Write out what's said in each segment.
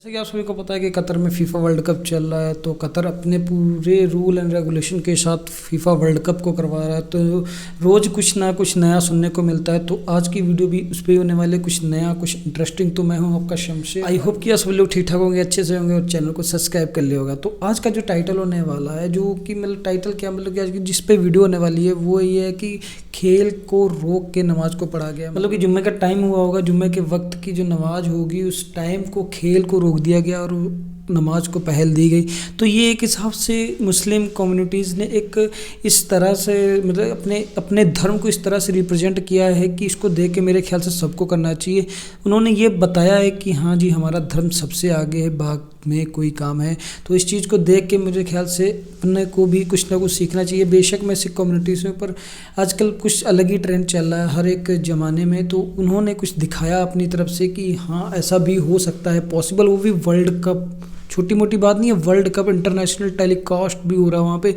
जैसे कि आप सभी को पता है कि कतर में फीफा वर्ल्ड कप चल रहा है, तो कतर अपने पूरे रूल एंड रेगुलेशन के साथ फीफा वर्ल्ड कप को करवा रहा है। तो रोज़ कुछ ना कुछ नया सुनने को मिलता है। तो आज की वीडियो भी उस पर होने वाले कुछ नया कुछ इंटरेस्टिंग। तो मैं हूं आपका शमशेर। आई होप कि आप सभी लोग ठीक ठाक होंगे, अच्छे से होंगे और चैनल को सब्सक्राइब कर लिया होगा। तो आज का जो टाइटल होने वाला है, जो कि मतलब टाइटल क्या, मतलब कि आज की जिस पे वीडियो होने वाली है वो ये है कि खेल को रोक के नमाज को पढ़ा गया। मतलब कि जुम्मे का टाइम हुआ होगा, जुम्मे के वक्त की जो नमाज होगी उस टाइम को खेल को रोक दिया गया और नमाज को पहल दी गई। तो ये एक हिसाब से मुस्लिम कम्युनिटीज़ ने एक इस तरह से मतलब अपने धर्म को इस तरह से रिप्रेजेंट किया है कि इसको देख के मेरे ख्याल से सबको करना चाहिए। उन्होंने ये बताया है कि हाँ जी, हमारा धर्म सबसे आगे है, भाग में कोई काम है। तो इस चीज़ को देख के मेरे ख्याल से अपने को भी कुछ ना कुछ सीखना चाहिए। बेशक मैं सिख कम्युनिटीज़ में, पर आजकल कुछ अलग ही ट्रेंड चल रहा है हर एक ज़माने में। तो उन्होंने कुछ दिखाया अपनी तरफ से कि हाँ ऐसा भी हो सकता है पॉसिबल, वो भी वर्ल्ड कप। छोटी मोटी बात नहीं है, वर्ल्ड कप इंटरनेशनल टेलीकास्ट भी हो रहा है वहाँ पे।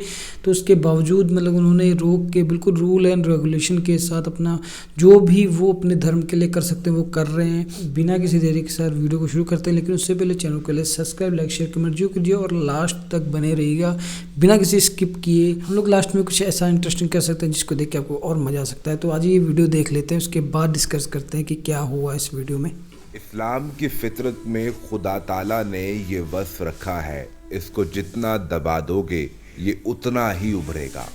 तो उसके बावजूद मतलब उन्होंने रोक के बिल्कुल रूल एंड रेगुलेशन के साथ अपना जो भी वो अपने धर्म के लिए कर सकते हैं वो कर रहे हैं। बिना किसी देरी के साथ वीडियो को शुरू करते हैं, लेकिन उससे पहले चैनल को लिए सब्सक्राइब, लाइक, शेयर, कमेंट जो कीजिए और लास्ट तक बने रहिएगा बिना किसी स्किप किए। हम लोग लास्ट में कुछ ऐसा इंटरेस्टिंग कर सकते हैं जिसको देख के आपको और मज़ा आ सकता है। तो आज ये वीडियो देख लेते हैं, उसके बाद डिस्कस करते हैं कि क्या हुआ इस वीडियो में। इस्लाम की फितरत में खुदा ताला ने ये वस्फ रखा है, इसको जितना दबा दोगे ये उतना ही उभरेगा।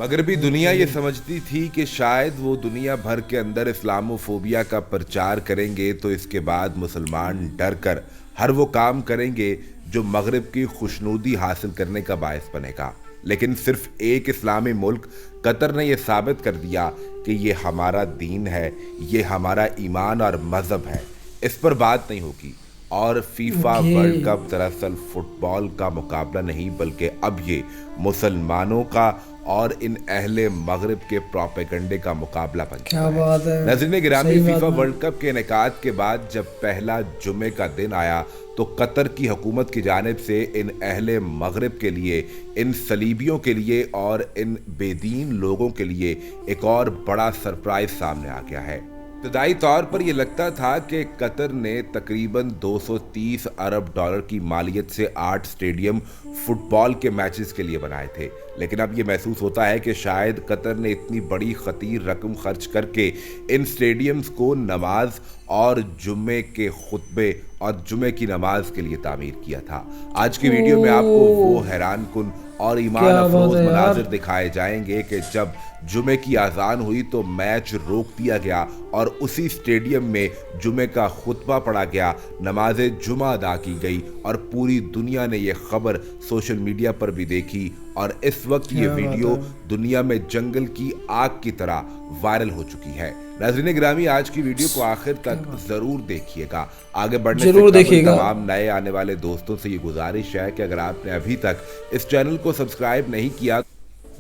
मगरबी दुनिया ये समझती थी कि शायद वो दुनिया भर के अंदर इस्लामोफोबिया का प्रचार करेंगे तो इसके बाद मुसलमान डर कर हर वो काम करेंगे जो मगरिब की खुशनुदी हासिल करने का बायस बनेगा। लेकिन सिर्फ एक इस्लामी मुल्क कतर ने यह साबित कर दिया कि ये हमारा दीन है, ये हमारा ईमान और मज़हब है, इस पर बात नहीं होगी। और फीफा वर्ल्ड कप दरअसल फुटबॉल का मुकाबला नहीं बल्कि अब ये मुसलमानों का और इन अहले मगरिब के प्रोपेगेंडे का मुकाबला बन चुका है। बात है नाज़रीन गिरामी, फीफा वर्ल्ड कप के इनेकाद के बाद जब पहला जुमे का दिन आया तो कतर की हुकूमत की जानिब से इन अहले मगरिब के लिए, इन सलीबियों के लिए और इन बेदीन लोगों के लिए एक और बड़ा सरप्राइज सामने आ गया है। इब्तदाई तौर पर यह लगता था कि कतर ने तकरीबन 230 अरब डॉलर की मालियत से 8 स्टेडियम फुटबॉल के मैचेस के लिए बनाए थे, लेकिन अब यह महसूस होता है कि शायद कतर ने इतनी बड़ी खतीर रकम खर्च करके इन स्टेडियम्स को नमाज और जुम्मे के खुतबे और जुम्मे की नमाज के लिए तामीर किया था। आज की वीडियो में आपको वो हैरान कुन और ईमान अफरोज मनाजिर दिखाए जाएंगे कि जब जुमे की आज़ान हुई तो मैच रोक दिया गया और उसी स्टेडियम में जुमे का खुतबा पढ़ा गया, नमाज जुमा अदा की गई और पूरी दुनिया ने यह खबर सोशल मीडिया पर भी देखी। और इस वक्त ये वीडियो दुनिया में जंगल की आग की तरह वायरल हो चुकी है। नाज़रीन गिरामी, आज की वीडियो को आखिर तक जरूर देखिएगा। आगे बढ़ने से पहले तमाम नए आने वाले दोस्तों से ये गुजारिश है कि अगर आपने अभी तक इस चैनल को सब्सक्राइब नहीं किया।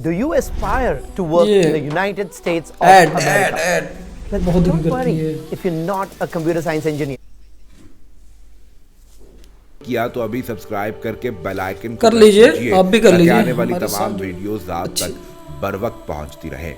Do you aspire to work in the United States of America? Then don't worry if you're not a computer science engineer. किया तो अभी सब्सक्राइब करके बेल आइकन कर लीजिए, आप भी कर लीजिए। आने वाली तमाम वीडियोस आप तक बर वक्त पहुंचती रहे।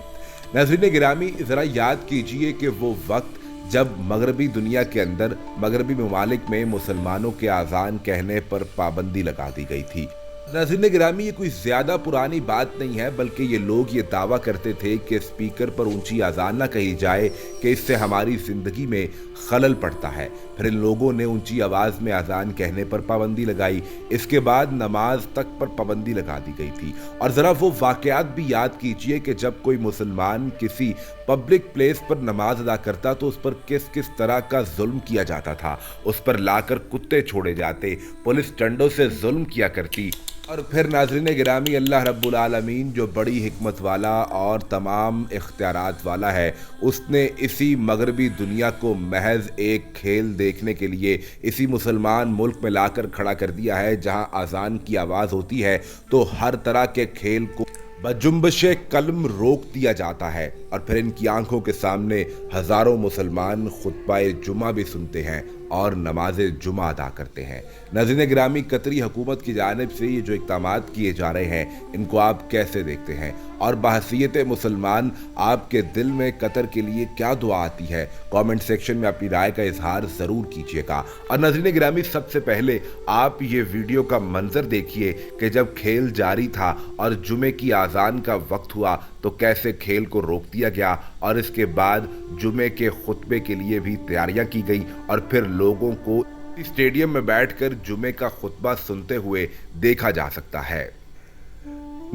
नाज़रीन गिरामी, जरा याद कीजिए कि वो वक्त जब मगरबी दुनिया के अंदर मगरबी ममालिक में मुसलमानों के आज़ान कहने पर पाबंदी लगा दी गई थी। नाज़रीन गिरामी, ये कोई ज़्यादा पुरानी बात नहीं है, बल्कि ये लोग ये दावा करते थे कि स्पीकर पर ऊंची आज़ान ना कही जाए कि इससे हमारी ज़िंदगी में खलल पड़ता है। फिर इन लोगों ने ऊंची आवाज़ में आज़ान कहने पर पाबंदी लगाई। इसके बाद नमाज तक पर पाबंदी लगा दी गई थी। और ज़रा वो वाक़यात भी याद कीजिए कि जब कोई मुसलमान किसी पब्लिक प्लेस पर नमाज अदा करता तो उस पर किस किस तरह का जुल्म किया जाता था। उस पर लाकर कुत्ते छोड़े जाते, पुलिस डंडों से जुल्म किया करती। और फिर नाज़रीन गिरामी, अल्लाह रब्बुल आलमीन जो बड़ी हिकमत वाला और तमाम इख्तियारात वाला है, उसने इसी मगरबी दुनिया को महज एक खेल देखने के लिए इसी मुसलमान मुल्क में लाकर खड़ा कर दिया है, जहां आज़ान की आवाज़ होती है तो हर तरह के खेल को बजुम्बशे कलम रोक दिया जाता है। और फिर इनकी आंखों के सामने हज़ारों मुसलमान खुतबाए जुमा भी सुनते हैं और नमाज जुमा अदा करते हैं। नाज़रीन गिरामी, कतरी हुकूमत की जानिब से ये जो इक़दामात किए जा रहे हैं, इनको आप कैसे देखते हैं? और बहसीयत मुसलमान आपके दिल में कतर के लिए क्या दुआ आती है? कमेंट सेक्शन में अपनी राय का इजहार ज़रूर कीजिएगा। और नाज़रीन गिरामी, सबसे पहले आप ये वीडियो का मंजर देखिए कि जब खेल जारी था और जुमे की आज़ान का वक्त हुआ तो कैसे खेल को रोक दिया गया और इसके बाद जुमे के खुतबे के लिए भी तैयारियां की गई और फिर लोगों को स्टेडियम में बैठकर जुमे का खुतबा सुनते हुए देखा जा सकता है।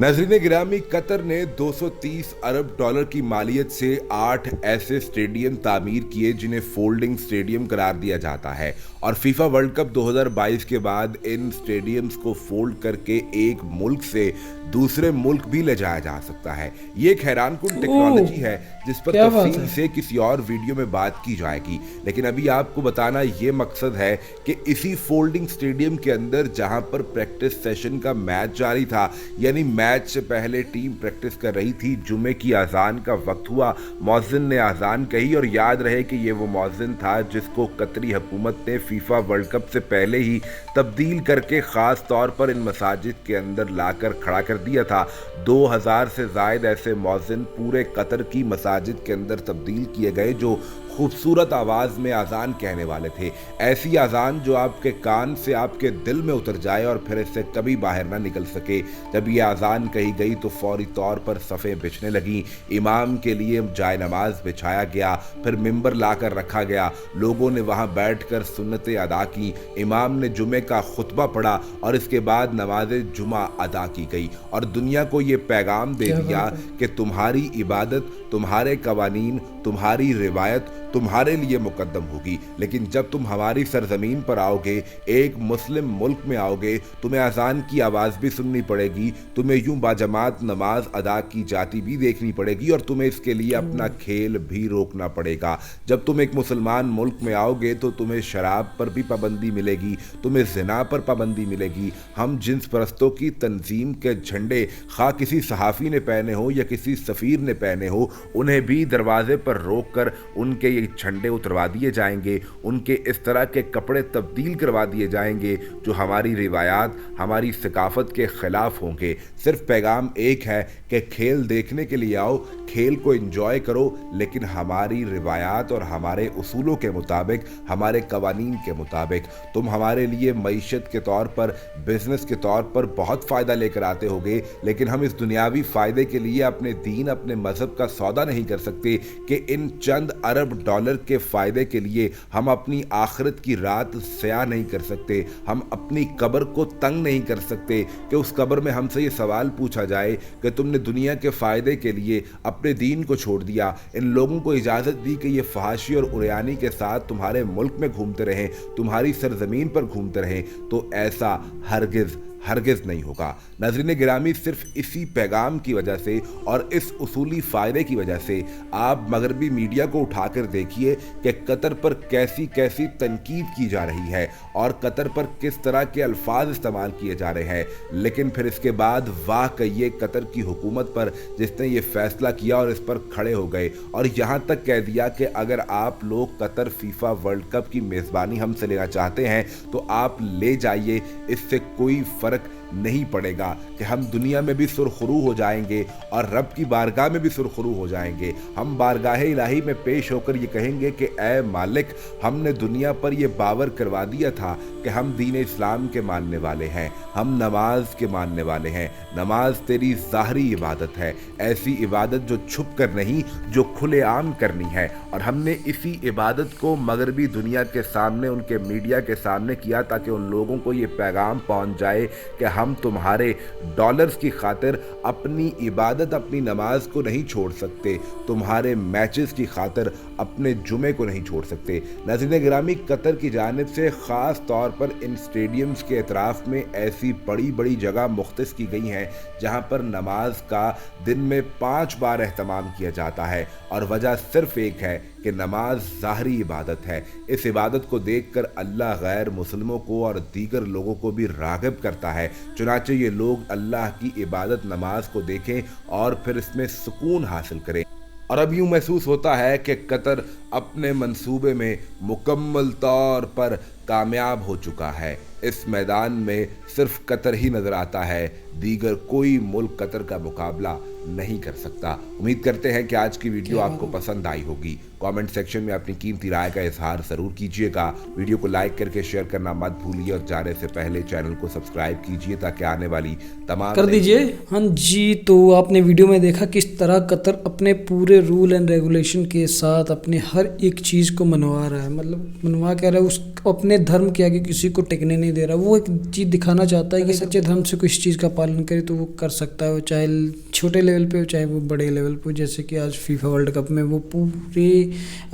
नाज़रीन गिरामी, कतर ने 230 अरब डॉलर की मालियत से 8 ऐसे स्टेडियम तामीर किए जिन्हें फोल्डिंग स्टेडियम करार दिया जाता है और फीफा वर्ल्ड कप 2022 के बाद इन स्टेडियम्स को फोल्ड करके एक मुल्क से दूसरे मुल्क भी ले जाया जा सकता है। ये एक हैरानकुन टेक्नोलॉजी है जिस पर तफसील से किसी और वीडियो में बात की जाएगी, लेकिन अभी आपको बताना ये मकसद है कि इसी फोल्डिंग स्टेडियम के अंदर जहां पर प्रैक्टिस सेशन का मैच जारी था, यानी मैच से पहले टीम प्रैक्टिस कर रही थी, जुमे की आज़ान का वक्त हुआ, मौज़िन ने आज़ान कही और याद रहे कि ये वो मौज़िन था जिसको कतरी हुकूमत ने फीफा वर्ल्ड कप से पहले ही तब्दील करके ख़ास तौर पर इन मसाजिद के अंदर लाकर खड़ा कर दिया था। 2000 से ज़ायद ऐसे मौज़िन पूरे कतर की मसाजिद के अंदर तब्दील किए गए जो खूबसूरत आवाज़ में आज़ान कहने वाले थे। ऐसी आज़ान जो आपके कान से आपके दिल में उतर जाए और फिर इससे कभी बाहर ना निकल सके। जब ये आज़ान कही गई तो फौरी तौर पर सफ़ें बिछने लगी, इमाम के लिए जाय नमाज बिछाया गया, फिर मिंबर लाकर रखा गया, लोगों ने वहाँ बैठकर सुन्नतें अदा की, इमाम ने जुमे का खुतबा पढ़ा और इसके बाद नमाज जुमा अदा की गई और दुनिया को ये पैगाम दे दिया कि तुम्हारी इबादत, तुम्हारे कवानीन, तुम्हारी रिवायत तुम्हारे लिए मुकद्दम होगी। लेकिन जब तुम हमारी सरजमीन पर आओगे, एक मुस्लिम मुल्क में आओगे, तुम्हें अजान की आवाज़ भी सुननी पड़ेगी, तुम्हें यूं बाजमात नमाज अदा की जाती भी देखनी पड़ेगी और तुम्हें इसके लिए अपना खेल भी रोकना पड़ेगा। जब तुम एक मुसलमान मुल्क में आओगे तो तुम्हें शराब पर भी पाबंदी मिलेगी, तुम्हें ज़िना पर पाबंदी मिलेगी। हम जिन्स परस्तों की तंजीम के झंडे खा किसी सहाफ़ी ने पहने हो या किसी सफ़ीर ने पहने हो, उन्हें भी दरवाजे पर रोक कर उनके ये झंडे उतरवा दिए जाएंगे, उनके इस तरह के कपड़े तब्दील करवा दिए जाएंगे जो हमारी रिवायात, हमारी सकाफत के ख़िलाफ़ होंगे। सिर्फ पैगाम एक है कि खेल देखने के लिए आओ, खेल को एंजॉय करो, लेकिन हमारी रिवायात और हमारे उसूलों के मुताबिक, हमारे कवानीन के मुताबिक। तुम हमारे लिए मईशत के तौर पर, बिजनेस के तौर पर बहुत फ़ायदा लेकर आते होगे, लेकिन हम इस दुनियावी फ़ायदे के लिए अपने दीन, अपने मज़हब का सौदा नहीं कर सकते कि इन चंद अरब डॉलर के फ़ायदे के लिए हम अपनी आखिरत की रात ज़या नहीं कर सकते, हम अपनी कब्र को तंग नहीं कर सकते कि उस कब्र में हमसे ये सवाल पूछा जाए कि तुमने दुनिया के फ़ायदे के लिए अपने दीन को छोड़ दिया, इन लोगों को इजाज़त दी कि ये फहाशी और उरियानी के साथ तुम्हारे मुल्क में घूमते रहें, तुम्हारी सरजमीन पर घूमते रहें, तो ऐसा हरगिज़ नहीं होगा। नाज़रीन गिरामी, सिर्फ इसी पैगाम की वजह से और इस उसूली फ़ायदे की वजह से आप मगरबी मीडिया को उठाकर देखिए कि कतर पर कैसी कैसी तनकीद की जा रही है और कतर पर किस तरह के अल्फाज इस्तेमाल किए जा रहे हैं, लेकिन फिर इसके बाद वाह कहिए कतर की हुकूमत पर जिसने ये फ़ैसला किया और इस पर खड़े हो गए और यहाँ तक कह दिया कि अगर आप लोग कतर फीफा वर्ल्ड कप की मेज़बानी हमसे लेना चाहते हैं तो आप ले जाइए, इससे कोई फ़र्क नहीं पड़ेगा कि हम दुनिया में भी सुरखरू हो जाएंगे और रब की बारगाह में भी सुरखरू हो जाएंगे। हम बारगाह इलाही में पेश होकर ये कहेंगे कि ऐ मालिक, हमने दुनिया पर ये बावर करवा दिया था कि हम दीन इस्लाम के मानने वाले हैं, हम नमाज के मानने वाले हैं, नमाज तेरी ज़ाहरी इबादत है, ऐसी इबादत जो छुप कर नहीं, जो खुलेआम करनी है। और हमने इसी इबादत को मगरबी दुनिया के सामने, उनके मीडिया के सामने किया ताकि उन लोगों को ये पैगाम पहुंच जाए कि हम तुम्हारे डॉलर्स की खातिर अपनी इबादत, अपनी नमाज को नहीं छोड़ सकते, तुम्हारे मैचेस की खातिर अपने जुमे को नहीं छोड़ सकते। नाज़रीन गिरामी, कतर की जानिब से ख़ास तौर पर इन स्टेडियम्स के अतराफ़ में ऐसी बड़ी बड़ी जगह मुख्तस की गई हैं जहाँ पर नमाज का दिन में 5 बार एहतमाम किया जाता है और वजह सिर्फ़ एक है कि नमाज ज़ाहरी इबादत है। इस इबादत को देखकर अल्लाह गैर मुसलमों को और दीगर लोगों को भी राग़िब करता है। चुनांचे ये लोग अल्लाह की इबादत नमाज को देखें और फिर इसमें सुकून हासिल करें। और अब यूं महसूस होता है कि कतर अपने मंसूबे में मुकम्मल तौर पर कामयाब हो चुका है। इस मैदान में सिर्फ कतर ही नजर आता है, दीगर कोई मुल्क कतर का मुकाबला नहीं कर सकता। उम्मीद करते हैं कि आज की वीडियो आपको पसंद आई होगी। कमेंट सेक्शन में अपनी कीमती राय का इजहार जरूर कीजिएगा। वीडियो को लाइक करके शेयर करना मत भूलिए और जाने से पहले चैनल को सब्सक्राइब कीजिए ताकि आने वाली तमाम कर दीजिए। हाँ जी, तो आपने वीडियो में देखा किस तरह कतर अपने पूरे रूल एंड रेगुलेशन के साथ अपने हर एक चीज़ को मनवा रहा है। मतलब मनवा कह रहा है, उस अपने धर्म के आगे किसी को टिकने नहीं दे रहा। वो एक चीज़ दिखाना चाहता है कि सच्चे धर्म से कोई इस चीज़ का पालन करे तो वो कर सकता है, चाहे छोटे लेवल पे हो चाहे वो बड़े लेवल पे। जैसे कि आज फीफा वर्ल्ड कप में वो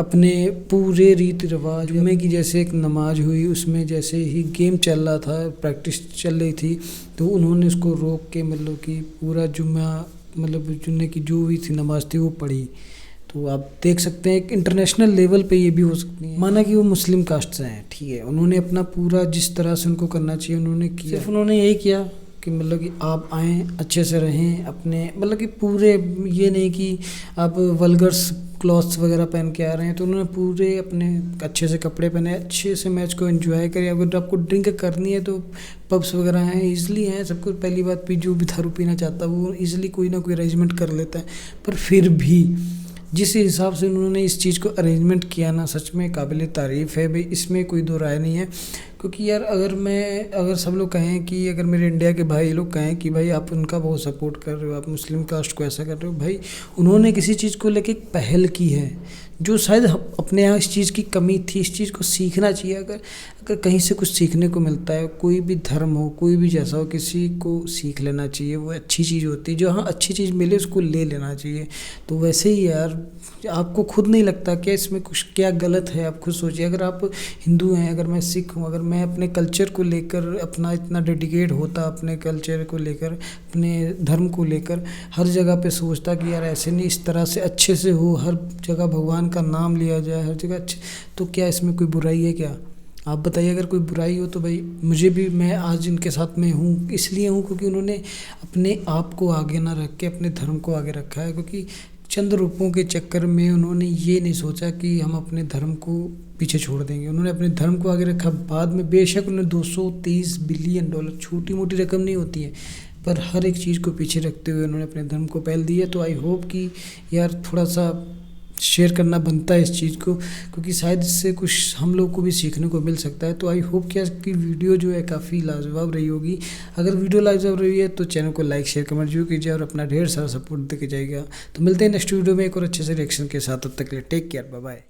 अपने पूरे रीति रिवाज, जुम्मे की जैसे एक नमाज हुई उसमें जैसे ही गेम चल रहा था, प्रैक्टिस चल रही थी, तो उन्होंने उसको रोक के मतलब कि पूरा जुम्मा मतलब जुम्मे की जो भी थी नमाज थी वो पढ़ी। तो आप देख सकते हैं एक इंटरनेशनल लेवल पे ये भी हो सकती है। माना कि वो मुस्लिम कास्ट से हैं, ठीक है, उन्होंने अपना पूरा जिस तरह से उनको करना चाहिए उन्होंने किया। सिर्फ उन्होंने यही किया कि मतलब कि आप आएँ अच्छे से रहें अपने, मतलब कि पूरे ये नहीं कि आप वल्गर्स क्लॉथ्स वगैरह पहन के आ रहे हैं। तो उन्होंने पूरे अपने अच्छे से कपड़े पहने, अच्छे से मैच को एंजॉय करें। अगर आपको ड्रिंक करनी है तो पब्स वगैरह हैं, ईज़िली हैं। सबको पहली बात भी जो भी दारू पीना चाहता है वो ईज़िली कोई ना कोई अरेंजमेंट कर लेता है। पर फिर भी जिस हिसाब से उन्होंने इस चीज़ को अरेंजमेंट किया ना, सच में काबिल तारीफ़ है भाई, इसमें कोई दो राय नहीं है। क्योंकि यार अगर सब लोग कहें कि अगर मेरे इंडिया के भाई लोग कहें कि भाई आप उनका बहुत सपोर्ट कर रहे हो, आप मुस्लिम कास्ट को ऐसा कर रहे हो, भाई उन्होंने किसी चीज़ को लेके एक पहल की है जो शायद अपने यहाँ इस चीज़ की कमी थी। इस चीज़ को सीखना चाहिए। अगर कहीं से कुछ सीखने को मिलता है, कोई भी धर्म हो, कोई भी जैसा हो, किसी को सीख लेना चाहिए। वो अच्छी चीज़ होती है, जो हाँ अच्छी चीज़ मिले उसको ले लेना चाहिए। तो वैसे ही यार आपको खुद नहीं लगता क्या इसमें कुछ क्या गलत है? आप खुद सोचिए, अगर आप हिंदू हैं, अगर मैं सिख हूँ, अगर मैं अपने कल्चर को लेकर अपना इतना डेडिकेट होता, अपने कल्चर को लेकर, अपने धर्म को लेकर हर जगह पे सोचता कि यार ऐसे नहीं, इस तरह से अच्छे से हो, हर जगह भगवान का नाम लिया जाए, हर जगह अच्छे, तो क्या इसमें कोई बुराई है क्या? आप बताइए। अगर कोई बुराई हो तो भाई मुझे भी, मैं आज इनके साथ में हूँ इसलिए हूँ क्योंकि उन्होंने अपने आप को आगे ना रख के अपने धर्म को आगे रखा है। क्योंकि चंद रुपयों के चक्कर में उन्होंने ये नहीं सोचा कि हम अपने धर्म को पीछे छोड़ देंगे। उन्होंने अपने धर्म को आगे रखा। बाद में बेशक उन्होंने $230 बिलियन, छोटी मोटी रकम नहीं होती है, पर हर एक चीज़ को पीछे रखते हुए उन्होंने अपने धर्म को पहल दी है। तो आई होप कि यार थोड़ा सा शेयर करना बनता है इस चीज़ को, क्योंकि शायद इससे कुछ हम लोग को भी सीखने को मिल सकता है। तो आई होप कि आज की वीडियो जो है काफ़ी लाजवाब रही होगी। अगर वीडियो लाजवाब रही है तो चैनल को लाइक शेयर कमेंट जरूर कीजिए और अपना ढेर सारा सपोर्ट देके जाइएगा। तो मिलते हैं नेक्स्ट वीडियो में एक और अच्छे से रिएक्शन के साथ। तब तक के लिए टेक केयर, बाय बाय।